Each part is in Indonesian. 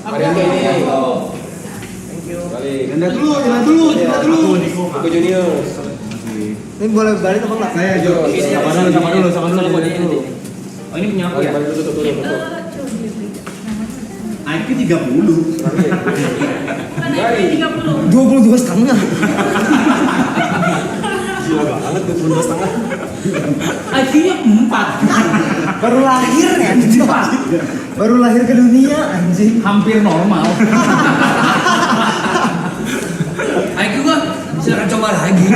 Arianto ini. Thank you. Balik. Jalan dulu. Aku Junior. Ini boleh balik apa enggak? Saya Jo. Sama dulu. Oh ini punya aku ya? Balik dulu tutup. IQ 30. Dari 22,5. gila banget 22,5. IQ-nya 4. Baru lahir ya? Baru lahir ke dunia anjing. Hampir normal. IQ gua silakan coba lagi.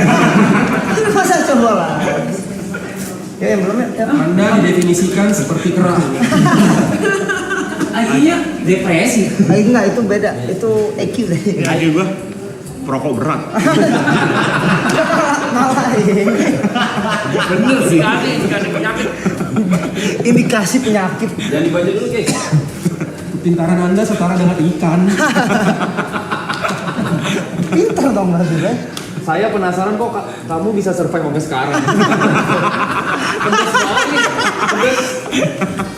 Masa coba lah. Ya yang belum ya. Anda didefinisikan seperti kerah. IQ-nya depresi. Enggak, itu beda. Itu EQ deh. IQ gua perokok berat. Ngalahin. Bener sih. Sekali penyakit. Indikasi penyakit. Jangan dibaca dulu, guys. Pintaran Anda setara dengan ikan. Pintar dong berarti ya. Saya penasaran kok kamu bisa survive sampai sekarang. Pedes banget nih.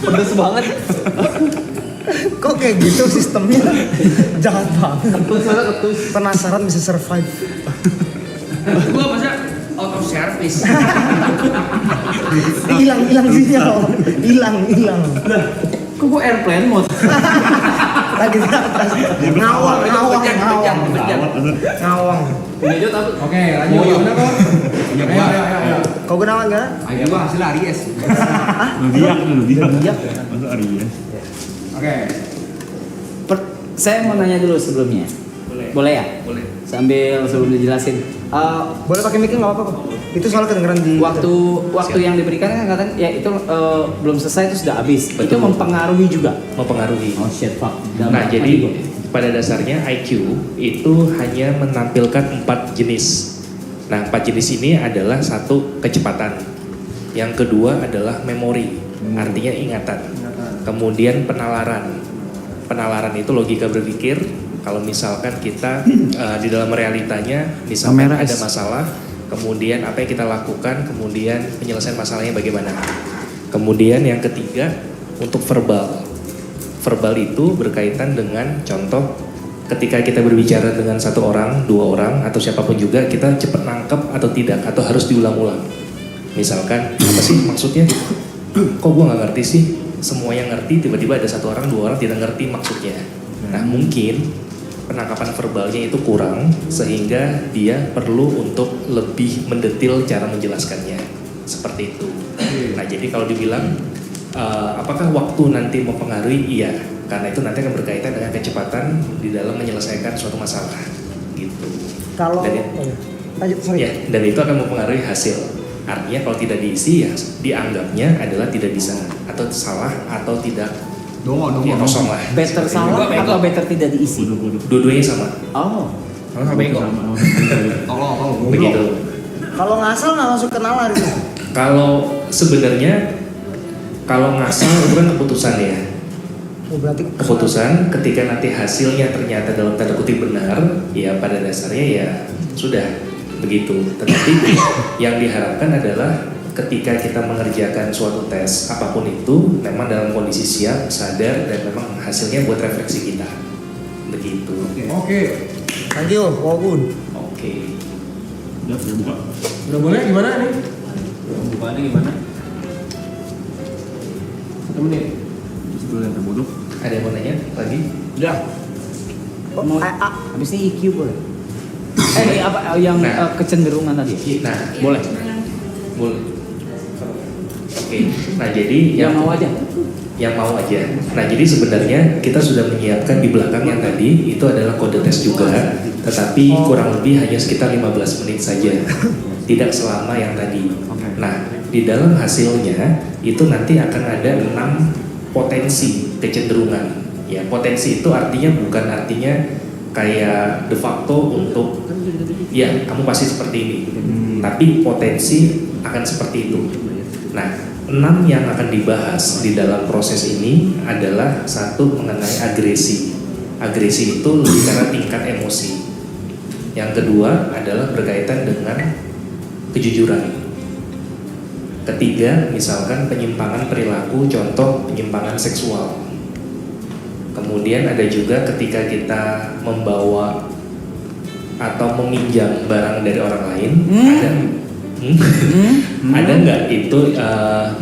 Pedes banget. Kok kayak gitu sistemnya? Jahat banget. Ketus. Penasaran bisa survive. Gua masa out of service. Hilang sinyal. Hilang. Kok gua airplane mode? Lagi di atas. Ngawang. Punya Jod apa? Oke, lanjut gimana kok? Ayo. Kau kenalan enggak? Ayo gua hasil Aries. Iya. Masuk Aries. Oke. Saya mau nanya dulu sebelumnya. Boleh ya? Boleh. Sambil sebelum dijelasin. Boleh pakai mic enggak apa-apa kok. Itu soal kedengeran di Waktu yang diberikan kan katanya ya itu belum selesai itu sudah habis. Itu mempengaruhi juga. Mempengaruhi. Oh shit fuck. Nah, jadi pada dasarnya IQ itu hanya menampilkan 4 jenis. Nah, 4 jenis ini adalah satu kecepatan. Yang kedua adalah memori, artinya ingatan. Kemudian penalaran. Penalaran itu logika berpikir. Kalau misalkan kita di dalam realitanya misalkan ada masalah, kemudian apa yang kita lakukan, kemudian penyelesaian masalahnya bagaimana. Kemudian yang ketiga untuk verbal. Verbal itu berkaitan dengan contoh ketika kita berbicara dengan satu orang, dua orang, atau siapapun juga, kita cepat nangkep atau tidak, atau harus diulang-ulang. Misalkan, apa sih maksudnya? Kok gue gak ngerti sih? Semua yang ngerti, tiba-tiba ada satu orang, dua orang tidak ngerti maksudnya. Nah mungkin penangkapan verbalnya itu kurang, sehingga dia perlu untuk lebih mendetil cara menjelaskannya. Seperti itu. Nah jadi kalau dibilang, apakah waktu nanti mempengaruhi? Iya, karena itu nanti akan berkaitan dengan kecepatan di dalam menyelesaikan suatu masalah, gitu. Kalau lanjut, sorry. Ya, dan itu akan mempengaruhi hasil. Artinya kalau tidak diisi ya dianggapnya adalah tidak bisa atau salah atau tidak. Ya kosong lah. Better salah atau better tidak diisi? Dua-duanya sama. Oh. Sama bego. Begitu. Kalau ngasal nggak masuk kenalan itu. Kalau sebenarnya kalau ngasal itu kan keputusan ya. Oh, berarti Keputusan ketika nanti hasilnya ternyata dalam tanda kutip benar, ya pada dasarnya ya sudah begitu. Tetapi yang diharapkan adalah ketika kita mengerjakan suatu tes apapun itu, memang dalam kondisi siap, sadar, dan memang hasilnya buat refleksi kita. Begitu. Oke. thank you, Wogun. Oke. Udah buka. Udah boleh gimana nih? Bukaannya gimana? 1 menit. Sebelum yang terbodoh. Ada yang mau nanya lagi? Udah. Mau habis ini IQ boleh? Apa yang Nah. kecenderungan tadi? Nah, Boleh. boleh. Oke. Nah jadi Yang mau aja. Yang mau aja. Nah jadi sebenarnya kita sudah menyiapkan di belakang yang tadi itu adalah kode tes juga, tetapi kurang lebih hanya sekitar 15 menit saja, tidak selama yang tadi. Nah di dalam hasilnya itu nanti akan ada 6 potensi kecenderungan. Ya potensi itu artinya bukan artinya kayak de facto untuk ya kamu pasti seperti ini, tapi potensi akan seperti itu. Nah 6 yang akan dibahas di dalam proses ini adalah satu mengenai agresi. Agresi itu lebih karena tingkat emosi. Yang kedua adalah berkaitan dengan kejujuran. Ketiga, misalkan penyimpangan perilaku, contoh penyimpangan seksual. Kemudian ada juga ketika kita membawa atau meminjam barang dari orang lain, ada nggak itu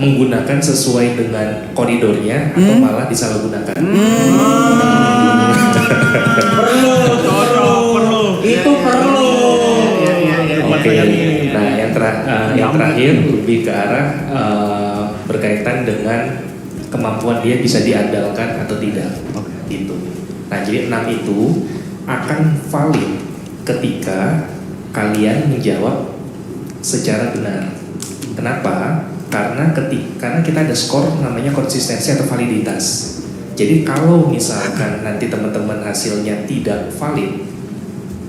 menggunakan sesuai dengan koridornya atau malah disalahgunakan? Itu perlu. Oke. Nah, yang terakhir lebih ke arah berkaitan dengan kemampuan dia bisa diandalkan atau tidak. Gitu. Nah, jadi 6 itu akan valid ketika kalian menjawab secara benar. Kenapa? Karena kita ada skor namanya konsistensi atau validitas. Jadi kalau misalkan nanti teman-teman hasilnya tidak valid,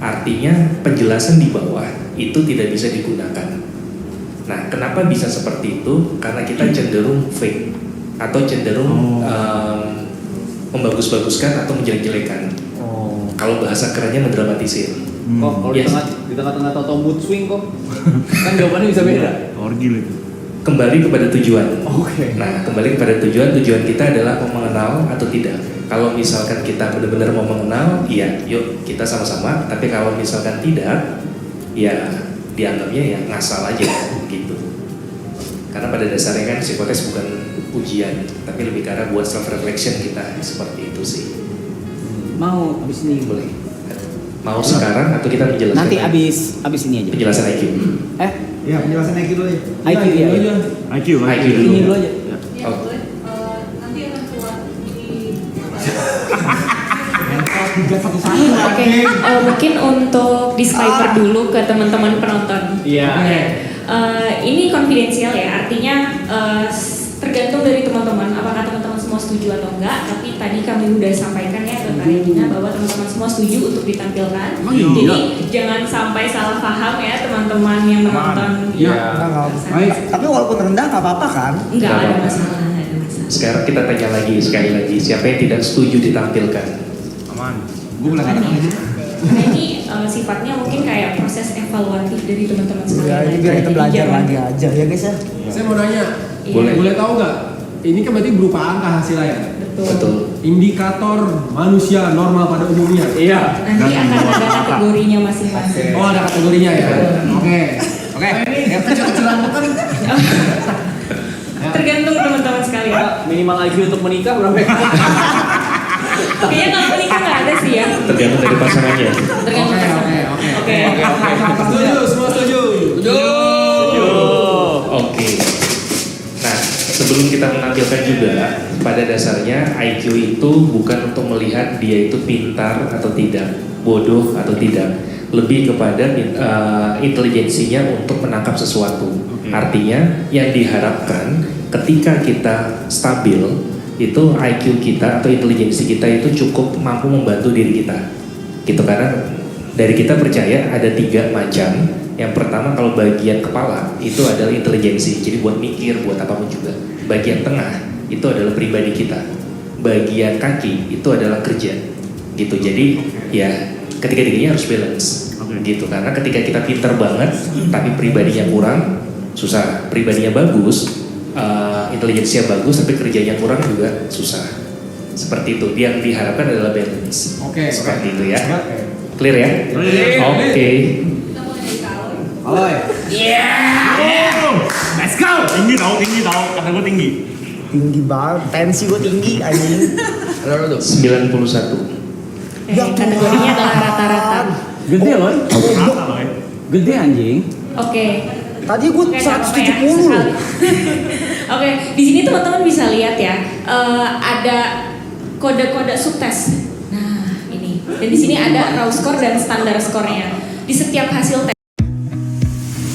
artinya penjelasan di bawah itu tidak bisa digunakan. Nah, kenapa bisa seperti itu? Karena kita cenderung fake atau cenderung membagus-baguskan atau menjelek-jelekan. Kalau bahasa kerennya mendramatisir. Kok kalau di tengah-tengah tahu mood swing kok. Kan jawabannya bisa beda. Orgil itu. Kembali kepada tujuan. Oke. Nah, kembali kepada tujuan kita adalah mau mengenal atau tidak. Kalau misalkan kita benar-benar mau mengenal, iya, yuk kita sama-sama. Tapi kalau misalkan tidak, ya dianggapnya ya ngasal aja gitu. Karena pada dasarnya kan psikotes bukan ujian, tapi lebih ke arah buat self reflection kita, seperti itu sih. Mau abis ini boleh. Mau sekarang atau kita menjelaskan? Nanti abis ini aja. Penjelasan IQ. Iya, penjelasan IQ dulu ya. IQ ya. IQ dulu. Ini dulu aja. Ya boleh. Nanti akan keluar di Oke, mungkin untuk disclaimer dulu ke teman-teman penonton. Iya. Ini konfidensial ya, artinya tergantung dari teman-teman apakah teman-teman semua setuju atau enggak. Tapi tadi kami udah sampaikan ya ke Kak Regina bahwa teman-teman semua setuju untuk ditampilkan. Jadi jangan sampai salah paham ya teman-teman yang menonton. Iya. Tapi walaupun rendah nggak apa-apa kan? Enggak ada masalah, enggak ada masalah. Sekarang kita tanya lagi sekali lagi, siapa yang tidak setuju ditampilkan? Aman. Gue bilang aja. Nah ini sifatnya mungkin kayak proses evaluatif dari teman-teman sekalian. Ya, ini biar kita Jadi belajar jangan- lagi aja ya guys ya. Saya mau nanya, Iya. boleh tahu nggak? Ini kan berarti berupa angka hasilnya ya? Betul. Indikator manusia normal pada umumnya. Iya. Nanti akan ada kategorinya masing-masing. Oh, ada kategorinya ya? Oke. Oke. Yang kecil-kecilan itu kan Tergantung teman-teman sekalian. Minimal IQ untuk menikah berapa? Kayaknya kalau menikah nggak ada sih ya. Tergantung dari pasangannya. Tergantung pasangan. Oke. setuju, semua setuju. Oke. Nah, sebelum kita menampilkan juga, pada dasarnya IQ itu bukan untuk melihat dia itu pintar atau tidak, bodoh atau tidak, lebih kepada intelijensinya untuk menangkap sesuatu. Artinya yang diharapkan ketika kita stabil itu IQ kita atau intelijensi kita itu cukup mampu membantu diri kita gitu. Karena dari kita percaya ada 3 macam. Yang pertama kalau bagian kepala itu adalah intelijensi, jadi buat mikir, buat apapun juga. Bagian tengah itu adalah pribadi kita, bagian kaki itu adalah kerja gitu. Jadi ya ketiga-tiganya harus balance gitu. Karena ketika kita pintar banget tapi pribadinya kurang, susah. Pribadinya bagus, intelijensinya bagus tapi kerjanya kurang juga susah. Seperti itu. Yang diharapkan adalah balance. Oke. Seperti itu ya. Clear ya? Oke. kita mulai dari Kaloy. Halo ya. Let's go. Tinggi tau, kata gue tinggi. Tinggi banget, tensi gue tinggi anjing. 91. Kategorinya adalah rata-rata. Gede loh. Rata loh ya. Gede anjing. Oke. Tadi gue Oke, nggak apa-apa 170 ya, loh. sekali. Oke, di sini teman-teman bisa lihat ya, ada kode-kode subtes. Nah, ini. Dan di sini ada raw score dan standar skornya. Di setiap hasil tes.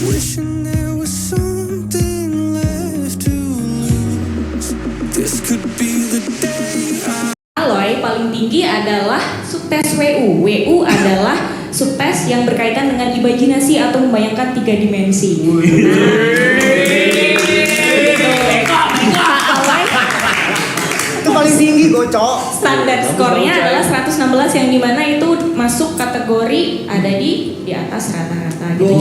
Wishing there was something left to lose. This could be the day Alloy paling tinggi adalah subtes WU. WU adalah subtes yang berkaitan dengan imajinasi atau membayangkan 3 dimensi. Itu paling tinggi gocok. Standar skornya adalah 116 yang dimana itu masuk kategori ada di atas rata-rata gitu.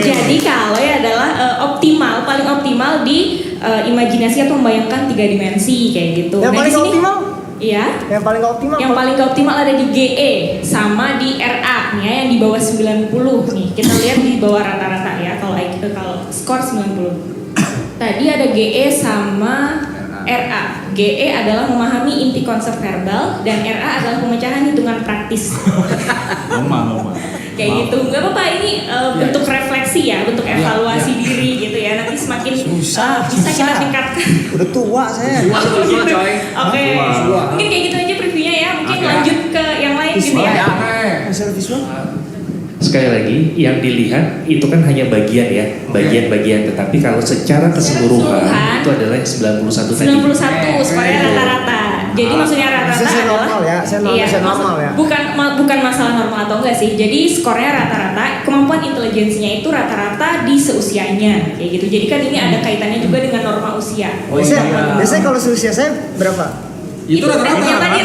Jadi Kak Aloy adalah optimal, paling optimal di imajinasi atau membayangkan 3 dimensi kayak gitu. Yang Nah, paling di sini- optimal? Iya. Yang paling optimal? Yang paling gak optimal ada di GE sama di RA nih ya, yang di bawah 90 nih. Kita lihat di bawah rata-rata ya kalau skor 90. Tadi ada GE sama RA. GE adalah memahami inti konsep verbal dan RA adalah pemecahan hitungan praktis. Lama. Kayak gitu. Nggak apa-apa, ini bentuk refleksi ya, bentuk evaluasi diri gitu ya. Nanti semakin bisa kita tingkatkan. Udah tua saya. Tua coy. Oke. Mungkin kayak gitu aja previewnya ya. Mungkin lanjut ke yang lain gitu ya. Hasil visual? Sekali lagi, yang dilihat itu kan hanya bagian ya, bagian-bagian. Tetapi kalau secara keseluruhan itu adalah 91 tadi. 91 skornya rata-rata. Jadi maksudnya rata-rata Saya adalah normal ya, saya normal ya. Bukan masalah normal atau enggak sih. Jadi skornya rata-rata, kemampuan intelijensinya itu rata-rata di seusianya kayak gitu. Jadi kan ini ada kaitannya juga dengan norma usia. Biasanya kalau seusia saya berapa? Itu rata-rata. yang tadi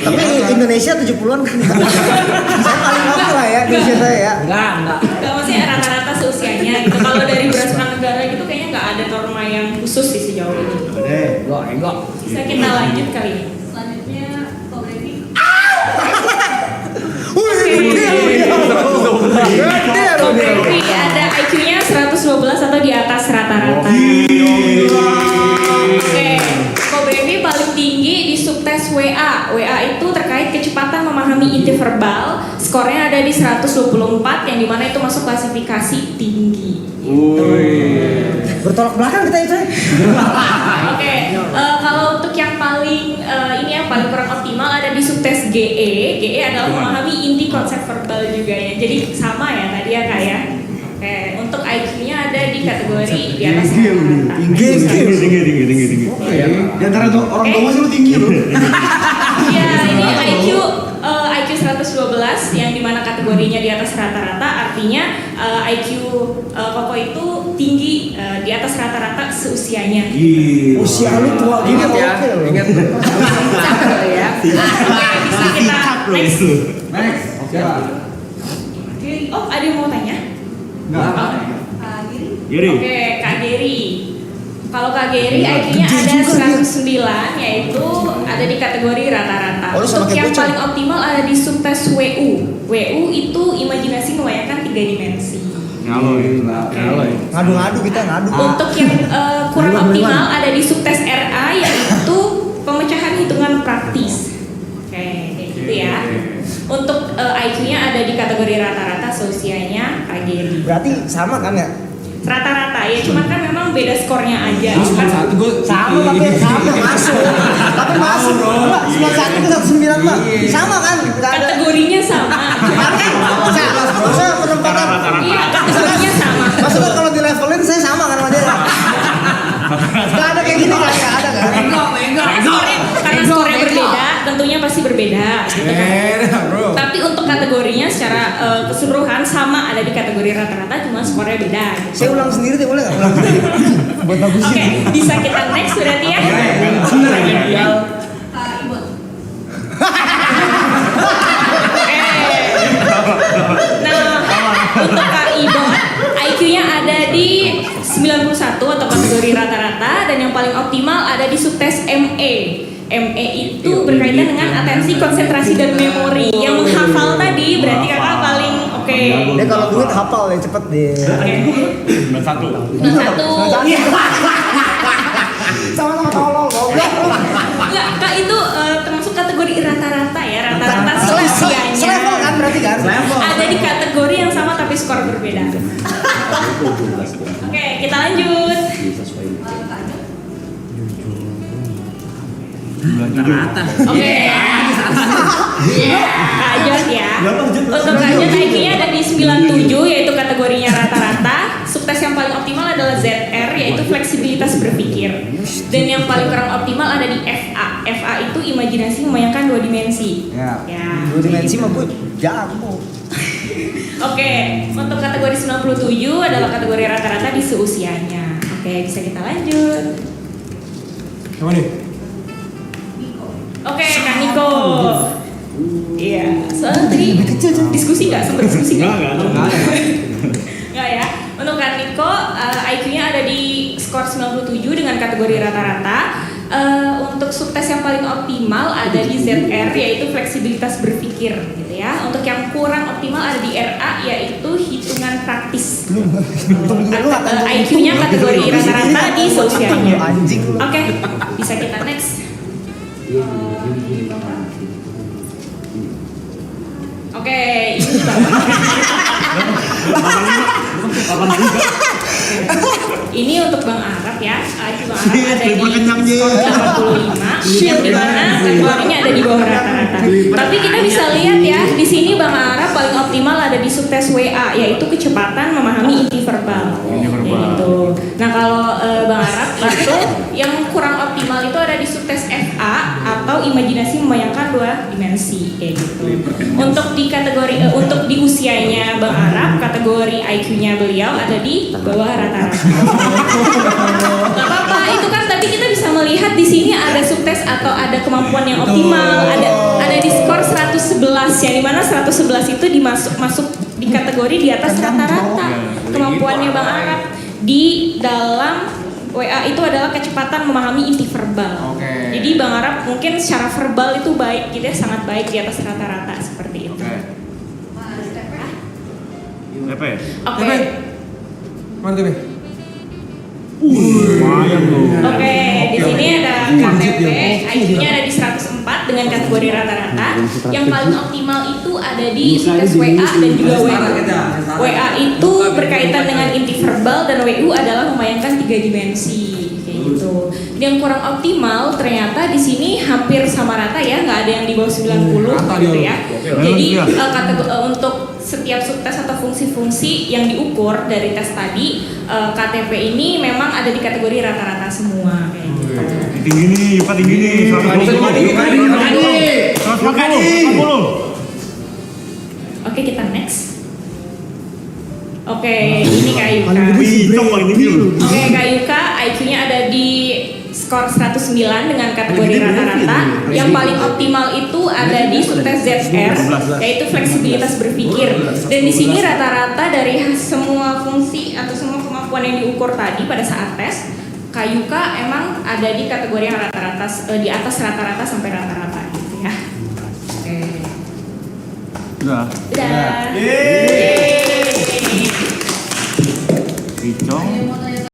Tapi Indonesia 70-an kan. Saya paling oke lah ya di usia saya ya. Enggak. Enggak, maksudnya rata-rata seusianya gitu. Kalau dari berdasarkan negara gitu kayaknya nggak ada norma yang khusus sih sejauh ini. Enggak. Bisa kita lanjut kali ini. Selanjutnya Ko Brady. Ko Brady ada IQ-nya 112 atau di atas rata-rata. Oke, Ko Brady paling tinggi di subtes WA. WA itu terkait kecepatan memahami inti verbal. Skornya ada di 124 yang dimana itu masuk klasifikasi tinggi. Bertolak belakang kita itu. Oke, kalau untuk yang paling ini yang paling kurang optimal ada di subtes GE. GE adalah memahami inti konsep verbal juga ya. Jadi sama ya tadi ya Kak ya. Oke, untuk IQ-nya ada di kategori di atas rata-rata. Tinggi. Di antara orang tua sih lu tinggi lu. Iya, ini IQ 112 yang dimana kategorinya di atas rata-rata, artinya IQ Koko itu tinggi di atas rata-rata seusianya. Usia lu tua gini Ingat ya, ingat. Ya. Oke, bisa kita next. Oke lah. Oh, ada yang mau tanya? Enggak. Giri. Oke, Kak Geri. Kalau Kak Geri IQ-nya ada 109, yaitu ada di kategori rata-rata. Untuk yang paling optimal ada di subtes WU. WU itu imajinasi membayangkan 3 dimensi. ngadu-ngadu kita ngadu. Untuk yang kurang optimal ada di subtes RA, yaitu pemecahan hitungan praktis. Oke, kayak gitu ya. Untuk IQ-nya ada di kategori rata-rata seusianya Kak Geri. Berarti sama kan ya? Rata-rata ya, cuman kan memang beda skornya aja. Cuma satu gue Sama masuk. Tapi masuk. 91 ke 109 Pak. Sama kan? Kategorinya sama. Masa penempatan. Iya, kategorinya sama. Maksudnya kalau di levelin saya sama kan sama dia. Gak ada kayak gini kan? Gak ada kan? Karena skornya berbeda, tentunya pasti berbeda gitu kan. Tapi untuk kategorinya secara keseluruhan sama, ada di kategori rata-rata, cuma skornya beda gitu. Saya ulang sendiri deh, boleh nggak? Ulang sendiri. Buat bagusin. Oke, bisa kita next berarti ya. Kak Ibon. Nah, untuk Kak Ibon, IQ-nya ada di 91 atau kategori rata-rata, dan yang paling optimal ada di subtes ME. ME itu berkaitan dengan atensi, konsentrasi, dan memori. Yang menghafal tadi berarti kakak paling oke. Dia kalau duit hafal ya cepet deh. 91. Sama-sama tolong. Enggak, Kak itu termasuk kategori rata-rata ya, rata-rata seusianya. Selevel kan berarti kan? Ada di kategori yang sama tapi skor berbeda. Oke, kita lanjut. Oke. Kak Jod ya. Untuk Kak Jod IQ-nya ada di 97, yaitu kategorinya rata-rata. Subtes yang paling optimal adalah ZR, yaitu fleksibilitas berpikir. Dan yang paling kurang optimal ada di FA. FA itu imajinasi membayangkan 2 dimensi. Ya. 2 kayak dimensi gitu. mah gue jago. Oke, untuk kategori 97 adalah kategori rata-rata di seusianya. Oke, bisa kita lanjut. Yang mana nih? Oke, Kak Niko. Iya, soalnya tadi diskusi nggak? Sempat diskusi nggak? Nggak ya. Untuk Kak Niko, IQ-nya ada di skor 97, dengan kategori rata-rata. Untuk subtes yang paling optimal ada di ZR, yaitu fleksibilitas berpikir gitu ya. Untuk yang kurang optimal ada di RA, yaitu hitungan praktis. IQ-nya kategori rata-rata di sosialnya. Oke, bisa kita next. Oke, ini ini untuk Bang Arab ya. IQ Bang Arab ada di skor 85, yang dimana kategorinya ada di bawah rata-rata. Tapi kita bisa lihat ya, di sini Bang Arab paling optimal ada di subtes WA, yaitu kecepatan memahami inti verbal. Gitu. Nah kalau Bang Arab itu yang kurang optimal itu ada di subtes FA atau imajinasi membayangkan dua dimensi kayak gitu. Untuk di kategori untuk di usianya Bang Arab, kategori IQ-nya beliau ada di bawah rata-rata. Gak apa-apa, itu kan tadi kita bisa melihat di sini ada subtes atau ada kemampuan yang optimal, ada di skor 111, yang dimana 111 itu masuk di kategori di atas rata-rata kemampuannya Bang Arab. Di dalam WA itu adalah kecepatan memahami inti verbal. Jadi Bang Arab mungkin secara verbal itu baik, gitu ya, sangat baik di atas rata-rata seperti itu. Apa ya? Oke. Mantap nih. Lumayan tuh. Oke, di sini ada KTP, IQ-nya ada di 104 dengan kategori rata-rata. Yang paling optimal itu ada di tes WA dan juga WU. WA itu berkaitan dengan inti verbal dan WU adalah membayangkan 3 dimensi. Kayak gitu. Yang kurang optimal ternyata di sini hampir sama rata ya, nggak ada yang di bawah 90 gitu ya. Jadi untuk setiap subtes atau fungsi-fungsi yang diukur dari tes tadi, KTP ini memang ada di kategori rata-rata semua kayak gitu. Tinggi nih, Yuka tinggi nih. 140. Oke, kita next. Oke, ini Kak Yuka. Oke, Kak Yuka, IQ-nya ada di skor 109 dengan kategori rata-rata. Yang paling optimal itu ada di subtes ZR, yaitu fleksibilitas berpikir. Dan di sini rata-rata dari semua fungsi atau semua kemampuan yang diukur tadi pada saat tes, Kak Yuka emang ada di kategori yang rata-rata, di atas rata-rata sampai rata-rata gitu ya. Oke. Udah. Udah. Icong.